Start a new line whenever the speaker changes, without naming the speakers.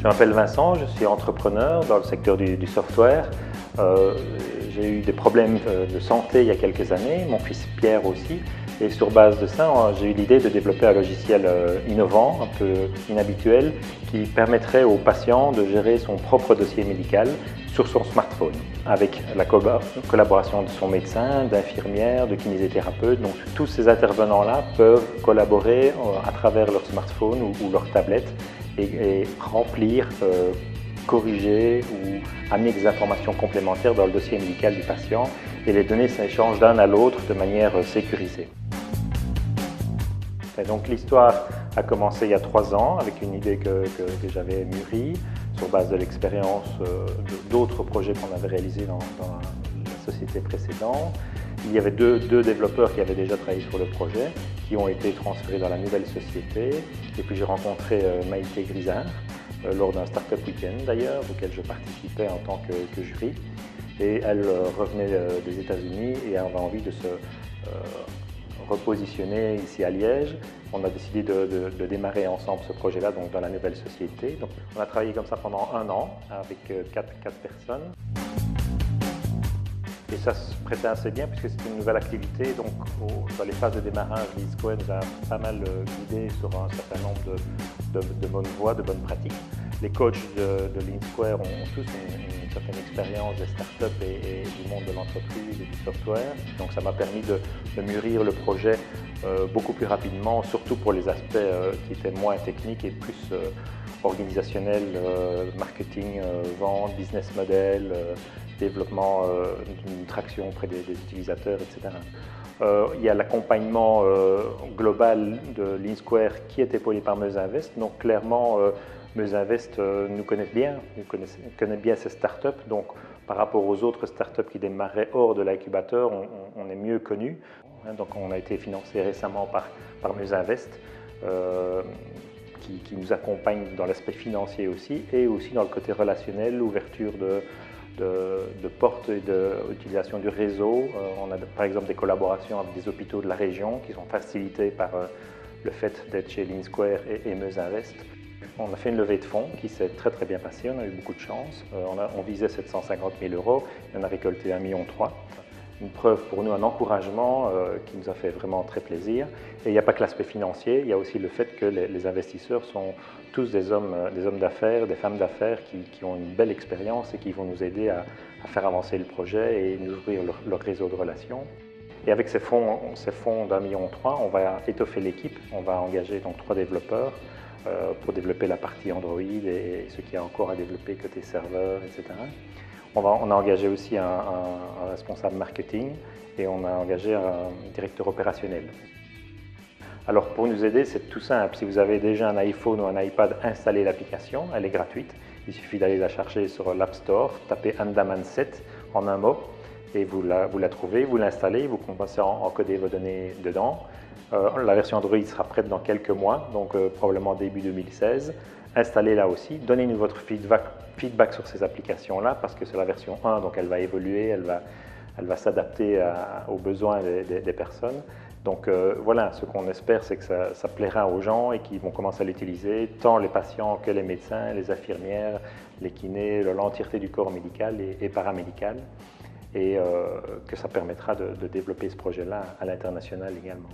m'appelle Vincent, je suis entrepreneur dans le secteur du software. J'ai eu des problèmes de santé il y a quelques années, mon fils Pierre aussi. Et sur base de ça, j'ai eu l'idée de développer un logiciel innovant, un peu inhabituel, qui permettrait au patient de gérer son propre dossier médical sur son smartphone, avec la collaboration de son médecin, d'infirmières, de kinésithérapeutes. Donc tous ces intervenants-là peuvent collaborer à travers leur smartphone ou leur tablette et remplir, corriger ou amener des informations complémentaires dans le dossier médical du patient, et les données s'échangent d'un à l'autre de manière sécurisée. Et donc l'histoire a commencé il y a 3 ans avec une idée que j'avais mûrie sur base de l'expérience d'autres projets qu'on avait réalisés dans la société précédente. Il y avait deux développeurs qui avaient déjà travaillé sur le projet, qui ont été transférés dans la nouvelle société. Et puis j'ai rencontré Maïté Grisard lors d'un Startup Weekend d'ailleurs, auquel je participais en tant que jury. Et elle revenait des États-Unis et avait envie de se repositionner ici à Liège. On a décidé de démarrer ensemble ce projet-là donc dans la nouvelle société. Donc, on a travaillé comme ça pendant 1 an avec 4 personnes. Et ça se prêtait assez bien puisque c'était une nouvelle activité. Donc, dans les phases de démarrage, LeanSquare nous a pas mal guidé sur un certain nombre de bonnes voies, de bonnes pratiques. Les coachs de LeanSquare ont tous une certaine expérience des startups et du monde de l'entreprise et du software. Donc ça m'a permis de mûrir le projet beaucoup plus rapidement, surtout pour les aspects qui étaient moins techniques et plus organisationnels, marketing, vente, business model, développement d'une traction auprès des utilisateurs, etc. Il y a l'accompagnement global de LeanSquare qui est épaulé par Meusinvest. Donc clairement, Meusinvest nous connaît bien, connaît bien ces startups. Donc par rapport aux autres startups qui démarraient hors de l'incubateur, on est mieux connu. Donc on a été financé récemment par Meusinvest, qui nous accompagne dans l'aspect financier aussi, et aussi dans le côté relationnel, l'ouverture de portes et d'utilisation du réseau. On a par exemple des collaborations avec des hôpitaux de la région qui sont facilitées par le fait d'être chez LeanSquare et Meusinvest. On a fait une levée de fonds qui s'est très bien passée, on a eu beaucoup de chance. On visait 750 000 €, on a récolté 1,3 million. Une preuve pour nous, un encouragement qui nous a fait vraiment très plaisir. Et il n'y a pas que l'aspect financier, il y a aussi le fait que les investisseurs sont tous des hommes d'affaires, des femmes d'affaires qui ont une belle expérience et qui vont nous aider à faire avancer le projet et nous ouvrir leur réseau de relations. Et avec ces fonds d'1,3 million, on va étoffer l'équipe, on va engager donc 3 développeurs pour développer la partie Android et ce qu'il y a encore à développer côté serveur, etc. On a engagé aussi un responsable marketing et on a engagé un directeur opérationnel. Alors pour nous aider, c'est tout simple. Si vous avez déjà un iPhone ou un iPad, installez l'application, elle est gratuite. Il suffit d'aller la charger sur l'App Store, tapez Andaman 7 en un mot et vous la trouvez, vous l'installez, vous commencez à encoder vos données dedans. La version Android sera prête dans quelques mois, donc probablement début 2016. Installez-la aussi, donnez-nous votre feedback sur ces applications-là parce que c'est la version 1, donc elle va évoluer, elle va s'adapter aux besoins des personnes. Donc voilà, ce qu'on espère, c'est que ça plaira aux gens et qu'ils vont commencer à l'utiliser, tant les patients que les médecins, les infirmières, les kinés, l'entièreté du corps médical et paramédical, et que ça permettra de développer ce projet-là à l'international également.